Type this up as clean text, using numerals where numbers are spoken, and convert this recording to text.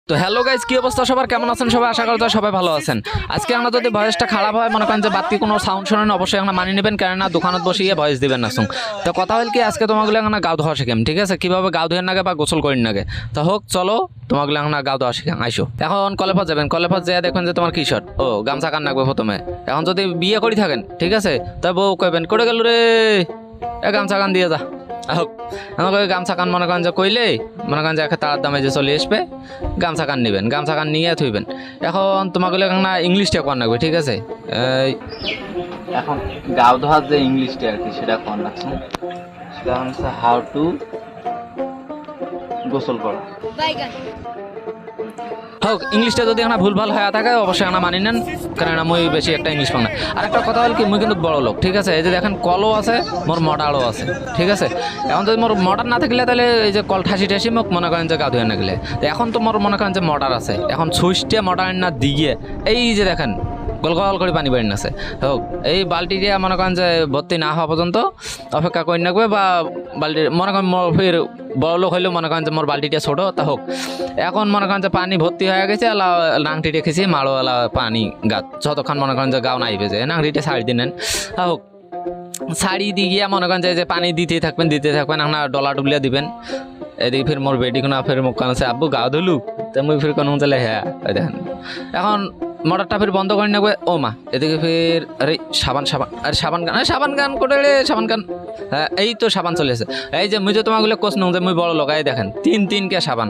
তো hello guys, কি অবস্থা সবার, কেমন আছেন সবাই? আশা করি তো সবাই ভালো আছেন। আজকে আমরা যদি ভয়েসটা খারাপ হয়, মনে করেন যে বাড়তি কোনো সাউন্ড শোনেন, অবশ্যই আমরা মানিয়ে নেবেন, কেননা দোকানত বসিয়ে ভয়েস দিবেন না। তো কথা হল কি, আজকে তোমাগুলো এখানে গাও ধোয়া শিখাম, ঠিক আছে? কিভাবে গাও ধোয়ার নাগে বা গোসল করেন নাগে। তো হোক, চলো তোমাগুলো এখানে গাও ধোয়া শিখাম, আইসো। এখন কলেপাত যাবেন, কলেপাত যেয়ে দেখবেন যে তোমার কি শর্ট, ও গামছা কান নাগবে প্রথমে। এখন যদি বিয়ে করি থাকেন, ঠিক আছে, তা বউ কইবেন করে গেল রে, এ গামছা কান দিয়ে যা। হোক, আমাকে গামছা কান মনে করেন যে কইলে, মনে করেন যে একটা তার দামে যে চলে আসবে, গামছা কান নেবেন, গামছা কান নিয়ে থইবেন। এখন তোমাকে না ইংলিশটা কোন লাগবে, ঠিক আছে? এখন গাও ধোয়ার যে ইংলিশটা আর কি, সেটা কোন লাগছে, সেটা হচ্ছে হাউ টু গোসল করা। হোক, ইংলিশটা যদি এখানে ভুলভাল হয়ে থাকে অবশ্যই এখানে মানি নেন, কারণ মুই বেশি একটা ইংলিশ পাং না। আর একটা কথা হল কি, মুই কিন্তু বড় লোক, ঠিক আছে? এই যে দেখেন কলও আছে, মোর মডারও আছে, ঠিক আছে? এখন যদি মোর মডার না থাকলে, তাহলে এই যে কল ঠাসি ঠাসি মোক মনে করেন যে গা ধুয়ে না গেলে। এখন তো মোর মনে করেন যে মডার আছে, এখন সুইচটা মডার না দিয়ে এই যে দেখেন গল গল করে পানি বেরিয়ে আছে। হোক, এই বালতি দিয়ে মনে করেন যে ভর্তি না হওয়া পর্যন্ত অপেক্ষা করে রাখবে, বা বালতি মনে করেন মোর ফের বড় লোক হইলেও মনে করেন যে মোর বালতিটা ছোটো, তা হোক। এখন মনে করেন যে পানি ভর্তি হয়ে গেছে, নাংটি রেখেছি মাড়োয়ালা পানি গাত, যতক্ষণ মনে করেন যে গাও নাই বেজে নাংটিটা ছাড়ি দিনেন। তা হোক, শাড়ি দিয়ে গিয়া মনে করেন যে পানি দিতে থাকবেন আপনার ডলা ডুবলিয়া দিবেন। এদিকে ফির মোর বেটি কোনো ফের মুখ কান আছে, আব্বু গাও ধুলু, তো মুই ফির কোনো চলে হ্যাঁ দেখেন। এখন মোটরটা ফির বন্ধ করে নেবে, ও মা, এদিকে ফির আরে সাবান সাবান, আরে সাবান গান, সাবান গান করে রে সাবান গান। হ্যাঁ, এই তো সাবান চলে এসে। এই যে মুই যে তোমাগুলো কোচ নো যে মুই বড় লোক, এই দেখেন তিনকে সাবান,